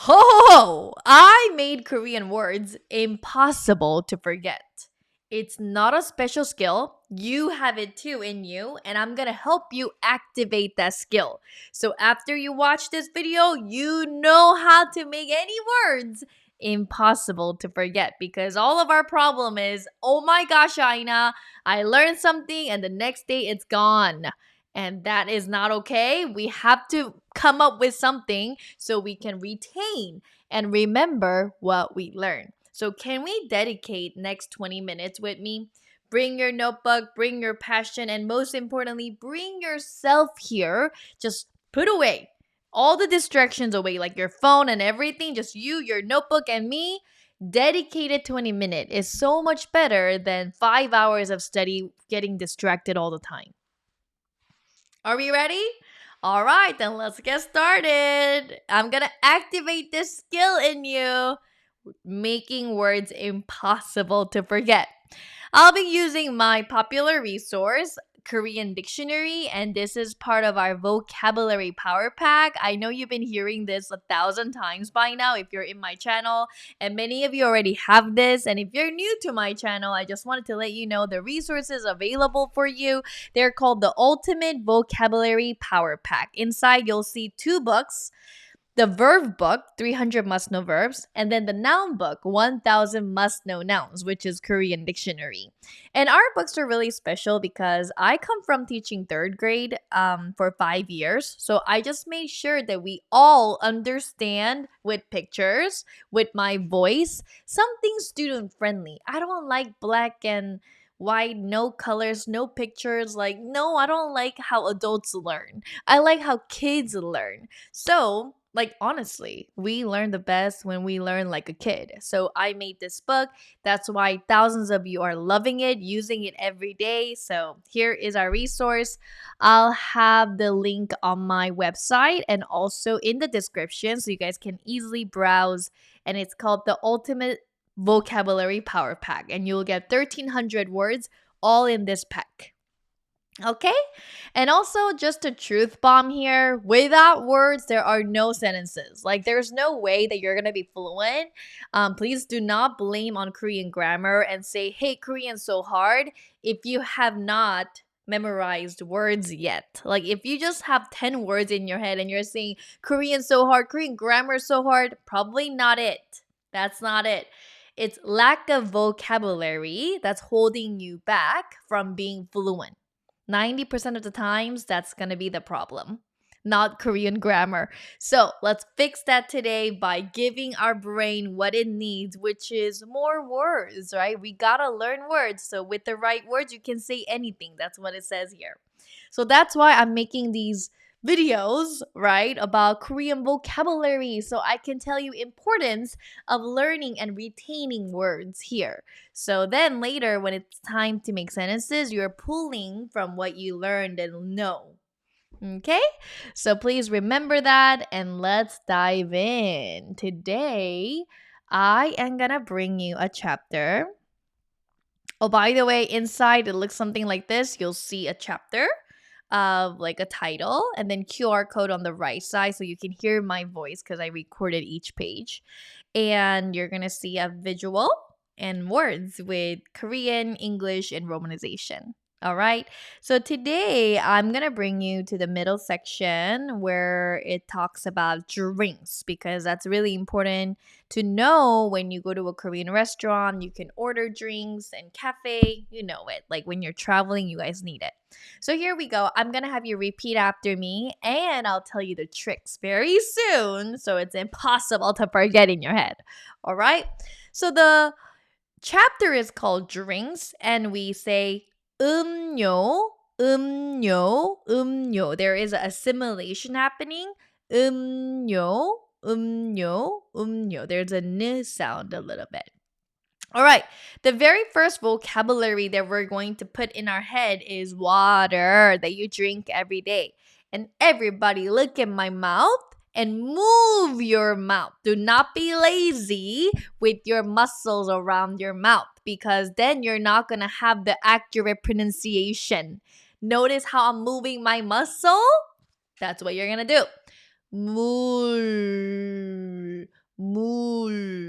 Ho ho ho! I made Korean words impossible to forget. It's not a special skill. You have it too in you, and I'm gonna help you activate that skill. So after you watch this video, you know how to make any words impossible to forget because all of our problem is, oh my gosh, Aina, I learned something and the next day it's gone. And that is not okay. We have to come up with something so we can retain and remember what we learned. So, can we dedicate next 20 minutes with me? Bring your notebook, bring your passion, and most importantly, bring yourself here. Just put away all the distractions away, like your phone and everything. Just you, your notebook, and me. Dedicated 20 minutes is so much better than 5 hours of study getting distracted all the time. Are we ready? All right, then let's get started. I'm gonna activate this skill in you, making words impossible to forget. I'll be using my popular resource, Korean Dictionary, and this is part of our vocabulary power pack. I know you've been hearing this 1,000 times by now if you're in my channel, and many of you already have this. And if you're new to my channel, I just wanted to let you know the resources available for you. They're called the Ultimate Vocabulary Power Pack. Inside, you'll see 2 books, the verb book, 300 must know verbs, and then the noun book, 1000 must know nouns, which is Korean dictionary. And our books are really special because I come from teaching third grade for 5 years. So I just made sure that we all understand with pictures, with my voice, something student friendly. I don't like black and white, no colors, no pictures. Like, no, I don't like how adults learn. I like how kids learn. So, like, honestly, we learn the best when we learn like a kid. So I made this book. That's why thousands of you are loving it, using it every day. So here is our resource. I'll have the link on my website and also in the description so you guys can easily browse. And it's called the Ultimate Vocabulary Power Pack. And you'll get 1,300 words all in this pack. Okay? And also, just a truth bomb here. Without words, there are no sentences. Like, there's no way that you're going to be fluent. Please do not blame on Korean grammar and say, hey, Korean's so hard if you have not memorized words yet. Like, if you just have 10 words in your head and you're saying Korean's so hard, Korean grammar is so hard, probably not it. That's not it. It's lack of vocabulary that's holding you back from being fluent. 90% of the times, that's going to be the problem, not Korean grammar. So let's fix that today by giving our brain what it needs, which is more words, right? We got to learn words. So with the right words, you can say anything. That's what it says here. So that's why I'm making these videos, right, about Korean vocabulary so I can tell you importance of learning and retaining words here. So then later when it's time to make sentences, you're pulling from what you learned and know. Okay? So please remember that and let's dive in. Today, I am going to bring you a chapter. Oh, by the way, inside it looks something like this. You'll see a chapter of like a title and then QR code on the right side so you can hear my voice because I recorded each page. And you're going to see a visual and words with Korean, English, and Romanization. All right. So today I'm going to bring you to the middle section where it talks about drinks because that's really important to know when you go to a Korean restaurant. You can order drinks and cafe. You know it. Like when you're traveling, you guys need it. So here we go. I'm going to have you repeat after me and I'll tell you the tricks very soon. So it's impossible to forget in your head. All right. So the chapter is called drinks and we say 음료, 음료, 음료. There is an assimilation happening. 음료, 음료, 음료. There's a n sound a little bit. All right. The very first vocabulary that we're going to put in our head is water that you drink every day. And everybody look at my mouth and move your mouth. Do not be lazy with your muscles around your mouth because then you're not going to have the accurate pronunciation. Notice how I'm moving my muscle? That's what you're going to do. 물,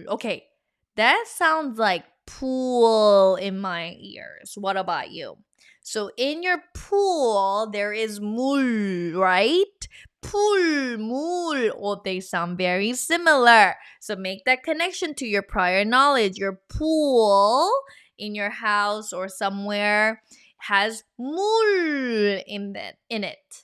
Okay, that sounds like pool in my ears. What about you? So in your pool, there is 물, right? Pool, 물. Oh, they sound very similar. So make that connection to your prior knowledge. Your pool in your house or somewhere has 물 in it.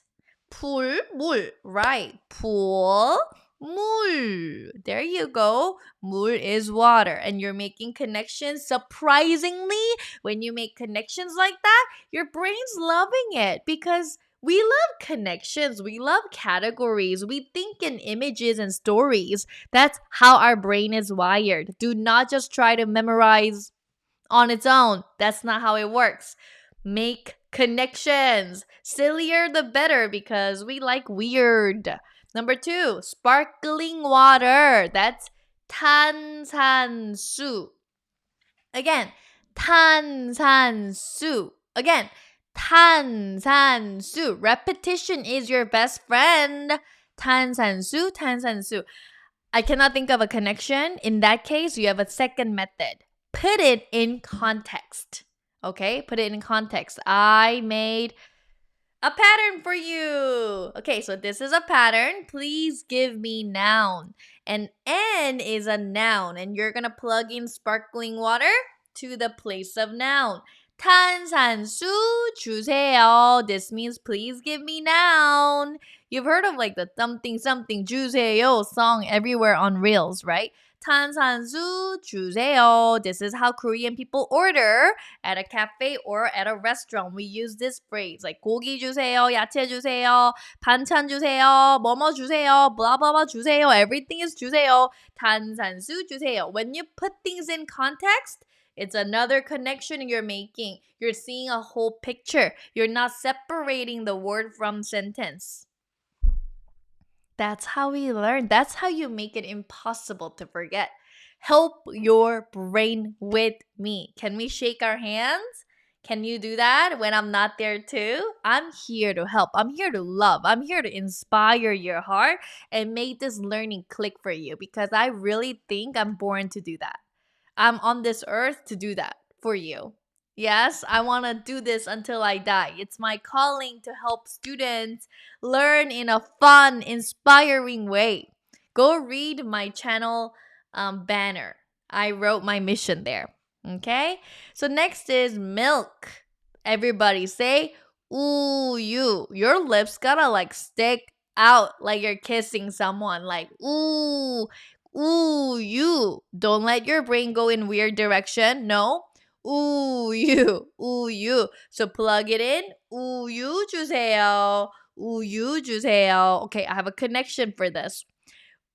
Pool, 물. Right. Pool, 물. There you go. 물 is water. And you're making connections. Surprisingly, when you make connections like that, your brain's loving it because we love connections. We love categories. We think in images and stories. That's how our brain is wired. Do not just try to memorize on its own. That's not how it works. Make connections. Sillier the better because we like weird. Number 2, sparkling water. That's 탄산수. Again, 탄산수. Again, 탄산수. Repetition is your best friend. 탄산수, 탄산수. I cannot think of a connection. In that case, you have a second method. Put it in context. Okay, put it in context. I made a pattern for you. Okay, so this is a pattern. Please give me noun. And N is a noun. And you're going to plug in sparkling water to the place of noun. 탄산수 주세요. This means please give me noun. You've heard of like the something something 주세요 song everywhere on Reels, right? 탄산수 주세요. This is how Korean people order at a cafe or at a restaurant. We use this phrase like 고기 주세요, 야채 주세요, 반찬 주세요, 뭐뭐 주세요, blah blah blah 주세요. Everything is 주세요. 탄산수 주세요. When you put things in context, it's another connection you're making. You're seeing a whole picture. You're not separating the word from sentence. That's how we learn. That's how you make it impossible to forget. Help your brain with me. Can we shake our hands? Can you do that when I'm not there too? I'm here to help. I'm here to love. I'm here to inspire your heart and make this learning click for you because I really think I'm born to do that. I'm on this earth to do that for you. Yes, I want to do this until I die. It's my calling to help students learn in a fun, inspiring way. Go read my channel banner. I wrote my mission there. Okay? So next is milk. Everybody say you. Your lips gotta like stick out like you're kissing someone. Like you. Don't let your brain go in weird direction. No. you. So plug it in. 우유 주세요. 우유 주세요. Okay, I have a connection for this.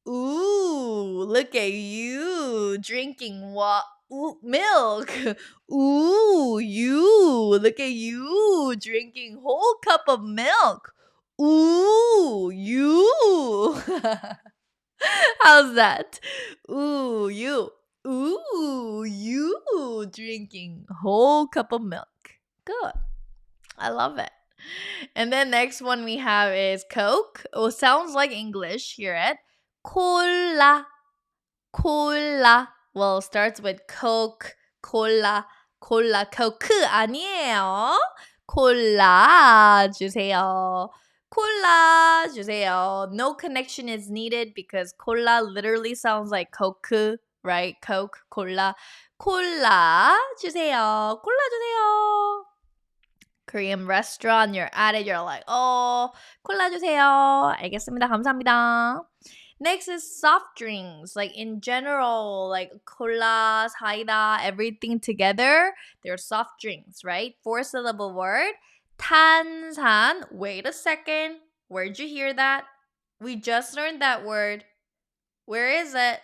Ooh, look at you drinking milk. Ooh, you. Look at you drinking whole cup of milk. Ooh, you. How's that? Ooh, you. Ooh, you drinking whole cup of milk. Good. I love it. And then next one we have is Coke. Oh, sounds like English. Hear it. Cola. Cola. Well, it starts with Coke, Cola, Cola, Coke 아니에요. 콜라 주세요. 콜라 주세요. No connection is needed because cola literally sounds like Coke, right? Coke, cola. 콜라 주세요. 콜라 주세요. Korean restaurant, you're at it, you're like, 콜라 주세요. 알겠습니다. 감사합니다. Next is soft drinks. Like in general, like cola, 사이다, everything together. They're soft drinks, right? 4-syllable word. 탄산. Wait a second. Where'd you hear that? We just learned that word. Where is it?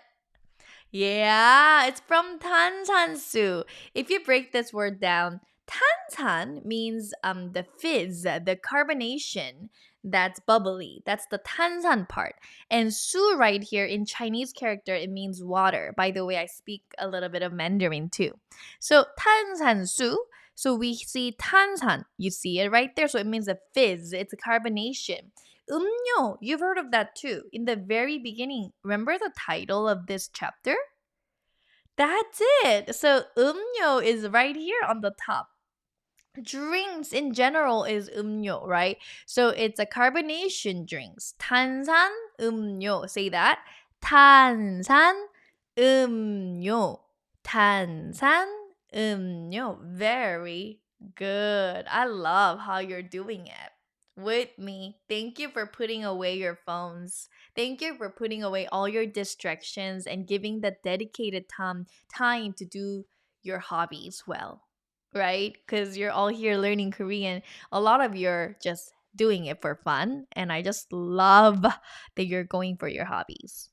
Yeah, it's from 탄산수. If you break this word down, 탄산 means the fizz, the carbonation that's bubbly. That's the 탄산 part. And 수 right here in Chinese character, it means water. By the way, I speak a little bit of Mandarin too. So 탄산수. So we see 탄산. You see it right there. So it means a fizz. It's a carbonation. 음료. You've heard of that too. In the very beginning, remember the title of this chapter? That's it. So 음료 is right here on the top. Drinks in general is 음료, right? So it's a carbonation drinks. 탄산 음료. Say that. 탄산 음료. 탄산 음료. Very good. I love how you're doing it with me. Thank you for putting away your phones. Thank you for putting away all your distractions and giving the dedicated time to do your hobbies well, right? Because you're all here learning Korean. A lot of you're just doing it for fun. And I just love that you're going for your hobbies.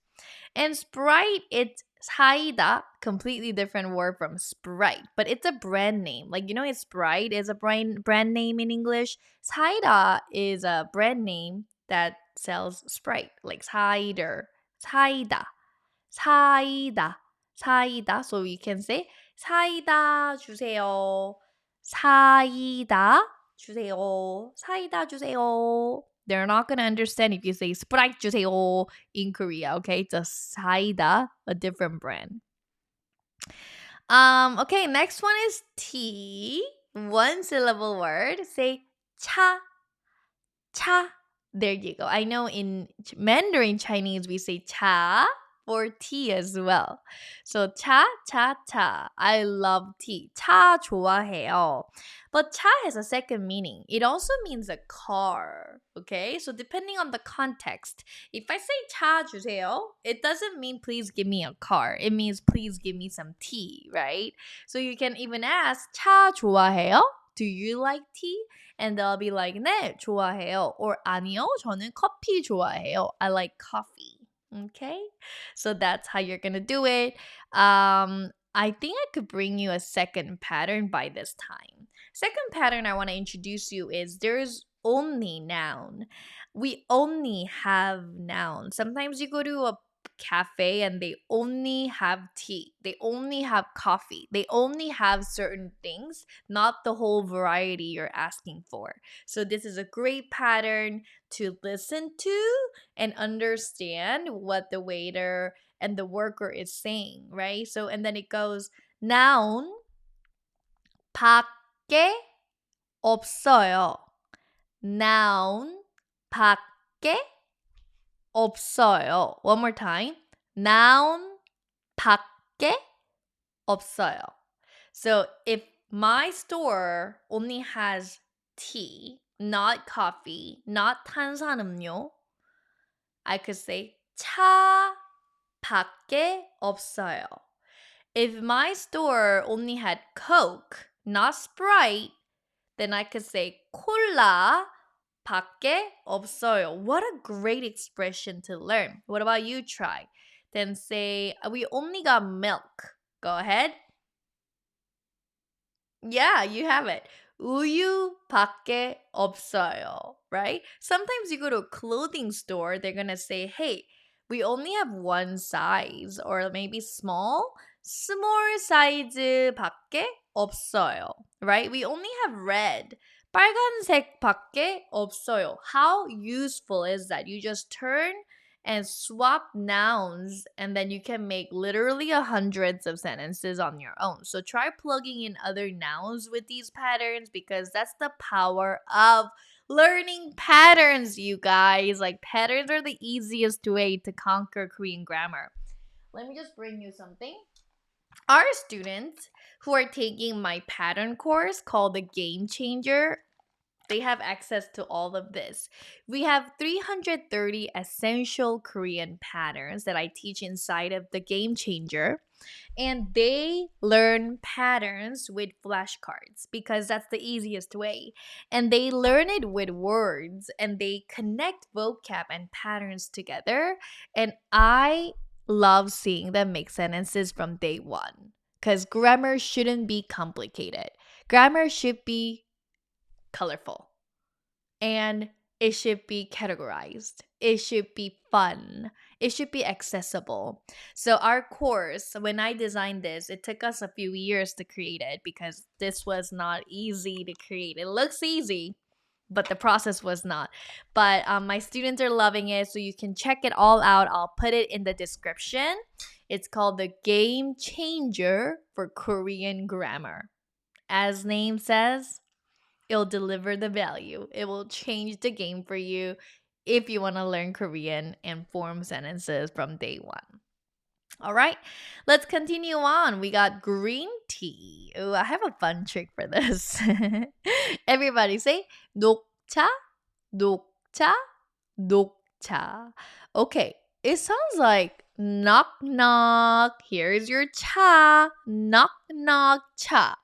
And Sprite, it's 사이다, completely different word from Sprite, but it's a brand name. Like, you know, it's Sprite is a brand name in English. 사이다 is a brand name that sells Sprite, like cider, 사이다, 사이다, 사이다. So you can say 사이다 주세요. 사이다 주세요. 사이다 주세요. They're not going to understand if you say Sprite 주세요 in Korea, okay? It's a 사이다, a different brand. Okay, next one is tea. One syllable word. Say 차, 차. There you go. I know in Mandarin Chinese we say cha or tea as well. So 차, 차, 차. I love tea. 차 좋아해요. But 차 has a second meaning. It also means a car. Okay? So depending on the context, if I say 차 주세요, it doesn't mean please give me a car. It means please give me some tea, right? So you can even ask 차 좋아해요? Do you like tea? And they'll be like, 네, 좋아해요. Or 아니요, 저는 커피 좋아해요. I like coffee. Okay? So that's how you're gonna do it. I think I could bring you a second pattern by this time. Second pattern I want to introduce you is there's only noun. We only have noun. Sometimes you go to a cafe and they only have tea. They only have coffee. They only have certain things, not the whole variety you're asking for. So this is a great pattern to listen to and understand what the waiter and the worker is saying, right? So and then it goes noun 밖에 없어요. Noun 밖에 없어요. One more time. Noun 밖에 없어요. So if my store only has tea, not coffee, not 탄산음료, I could say 차 밖에 없어요. If my store only had Coke, not Sprite, then I could say 콜라 밖에 없어요. What a great expression to learn. What about you try? Then say we only got milk. Go ahead. Yeah, you have it. 우유 밖에 없어요, right? Sometimes you go to a clothing store, they're going to say, "Hey, we only have one size or maybe small size 밖에 없어요." Right? We only have red. 빨간색 밖에 없어요. How useful is that? You just turn and swap nouns and then you can make literally hundreds of sentences on your own. So try plugging in other nouns with these patterns because that's the power of learning patterns, you guys. Like patterns are the easiest way to conquer Korean grammar. Let me just bring you something. Our students who are taking my pattern course called the Game Changer, they have access to all of this. We have 330 essential Korean patterns that I teach inside of the Game Changer. And they learn patterns with flashcards because that's the easiest way. And they learn it with words and they connect vocab and patterns together. And I love seeing them make sentences from day one because grammar shouldn't be complicated. Grammar should be colorful and it should be categorized. It should be fun. It should be accessible. So our course, when I designed this, it took us a few years to create it because this was not easy to create. It looks easy, but the process was not. But my students are loving it, so you can check it all out. I'll put it in the description. It's called the Game Changer for Korean Grammar. As name says, it'll deliver the value. It will change the game for you if you want to learn Korean and form sentences from day one. All right, let's continue on. We got green tea. Ooh, I have a fun trick for this. Everybody say 녹차, 녹차, 녹차. Okay, it sounds like knock knock. Here's your cha. Knock knock cha.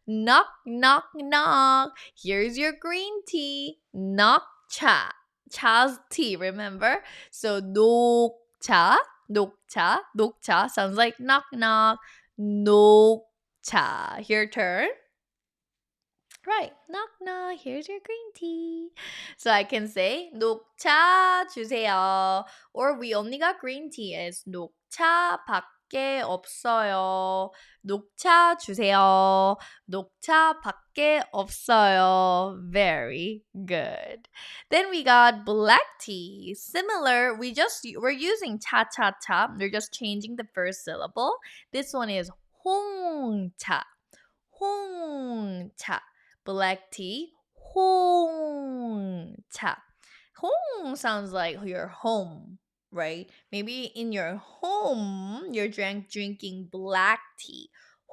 Knock knock knock. Here's your green tea. Knock cha. Cha's tea, remember? So 녹차, 녹차, 녹차 sounds like knock knock. 녹차. Your turn. Right. Knock knock. Here's your green tea. So I can say 녹차 주세요. Or we only got green tea is 녹차 밖에 없어요. 녹차 주세요. 녹차 밖에 없어요. Very good. Then we got black tea. Similar, we're using cha cha cha. We're just changing the first syllable. This one is 홍차. 홍차. Black tea, 홍차. Hong sounds like your home, right? Maybe in your home, you're drinking black tea.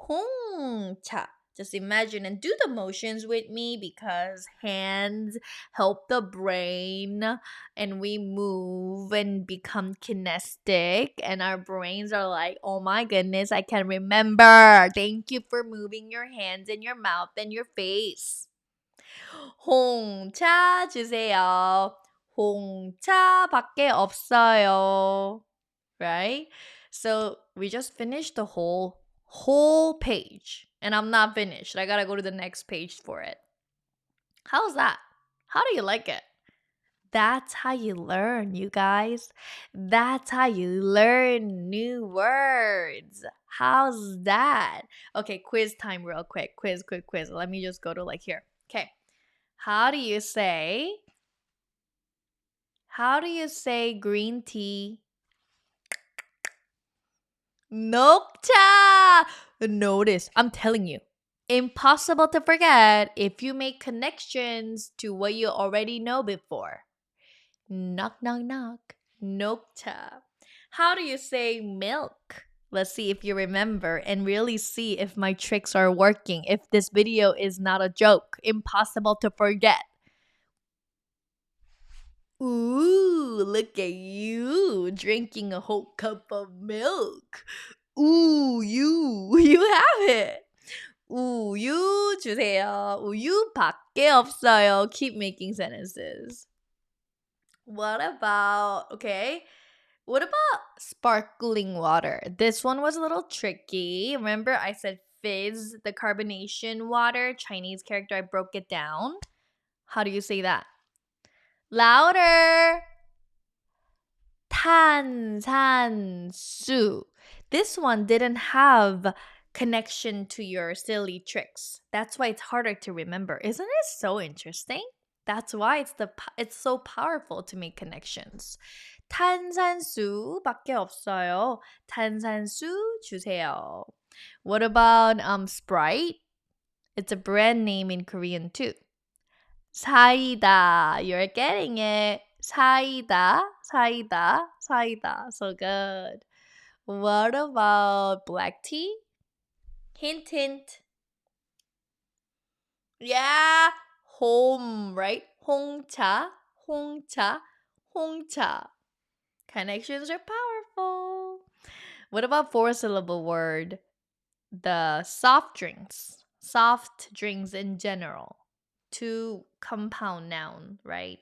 홍차. Just imagine and do the motions with me because hands help the brain and we move and become kinesthetic and our brains are like, oh my goodness, I can remember. Thank you for moving your hands and your mouth and your face. 홍차 주세요. 홍차 밖에 없어요. Right? So we just finished the whole page. And I'm not finished. I gotta go to the next page for it. How's that? How do you like it? That's how you learn, you guys. That's how you learn new words. How's that? Okay, quiz time real quick. Quiz. Let me just go to like here. Okay. How do you say green tea? 녹차. Notice, I'm telling you, impossible to forget if you make connections to what you already know before. Knock, knock, knock. 녹차. How do you say milk? Let's see if you remember and really see if my tricks are working. If this video is not a joke. Impossible to forget. Ooh, look at you drinking a whole cup of milk. Ooh, you have it. 우유 주세요. 우유밖에 없어요. Keep making sentences. What about sparkling water? This one was a little tricky. Remember I said fizz, the carbonation water, Chinese character, I broke it down. How do you say that? Louder. 탄산수. This one didn't have connection to your silly tricks. That's why it's harder to remember. Isn't it so interesting? That's why it's so powerful to make connections. 탄산수밖에 없어요. 탄산수 주세요. What about Sprite? It's a brand name in Korean too. 사이다. You're getting it. 사이다, 사이다, 사이다. So good. What about black tea? Hint, hint. Yeah, home, right? 홍차, 홍차, 홍차. Connections are powerful. What about four-syllable word? The soft drinks in general. Two compound noun, right?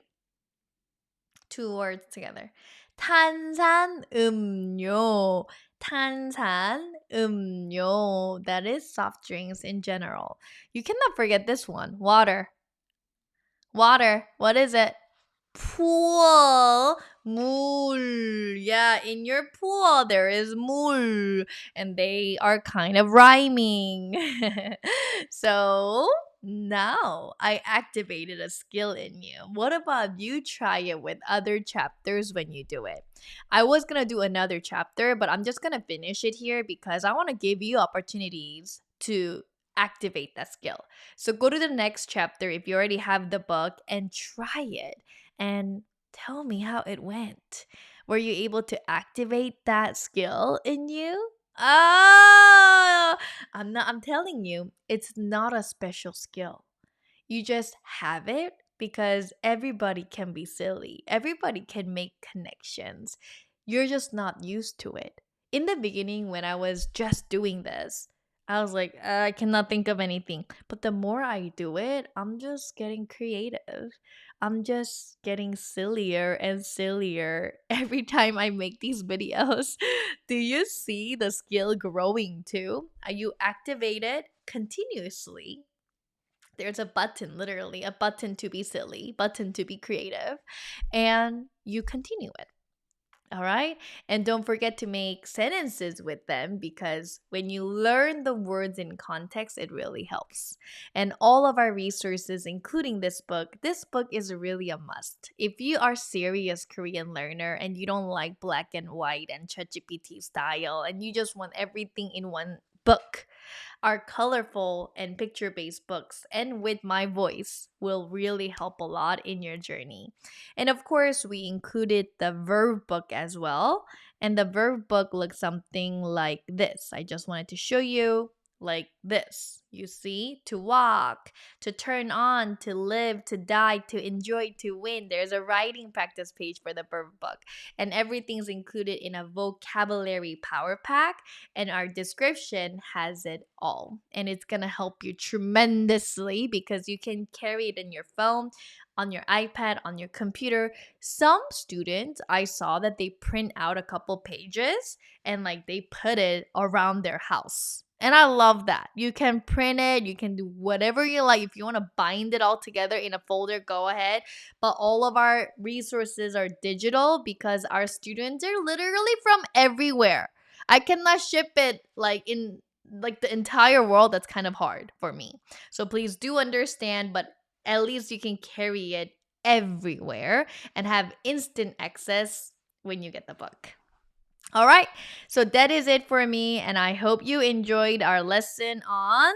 Two words together. 탄산음료. 탄산음료. That is soft drinks in general. You cannot forget this one. Water. What is it? Pool. 물. Yeah, in your pool there is 물. And they are kind of rhyming. So, now I activated a skill in you. What about you try it with other chapters when you do it? I was going to do another chapter, but I'm just going to finish it here because I want to give you opportunities to activate that skill. So go to the next chapter if you already have the book and try it and tell me how it went. Were you able to activate that skill in you? Oh, I'm telling you, it's not a special skill. You just have it because everybody can be silly. Everybody can make connections. You're just not used to it. In the beginning, when I was just doing this, I was like, I cannot think of anything. But the more I do it, I'm just getting creative. I'm just getting sillier and sillier every time I make these videos. Do you see the skill growing too? Are you activated continuously? There's a button, literally, a button to be silly, button to be creative, and you continue it. All right. And don't forget to make sentences with them because when you learn the words in context, it really helps. And all of our resources, including this book is really a must. If you are serious Korean learner and you don't like black and white and ChatGPT style and you just want everything in one book, our colorful and picture based books and with my voice will really help a lot in your journey. And of course, we included the verb book as well. And the verb book looks something like this. I just wanted to show you like this. You see, to walk, to turn on, to live, to die, to enjoy, to win. There's a writing practice page for the verb book, and everything's included in a vocabulary power pack, and our description has it all. And it's going to help you tremendously because you can carry it in your phone, on your iPad, on your computer. Some students, I saw that they print out a couple pages and like they put it around their house. And I love that. You can print it, you can do whatever you like. If you want to bind it all together in a folder, go ahead. But all of our resources are digital because our students are literally from everywhere. I cannot ship it like in like the entire world. That's kind of hard for me. So please do understand, but at least you can carry it everywhere and have instant access when you get the book. All right. So that is it for me and I hope you enjoyed our lesson on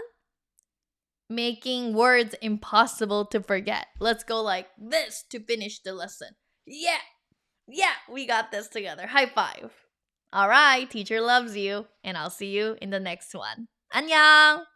making words impossible to forget. Let's go like this to finish the lesson. Yeah. Yeah, we got this together. High five. All right, teacher loves you, and I'll see you in the next one. 안녕!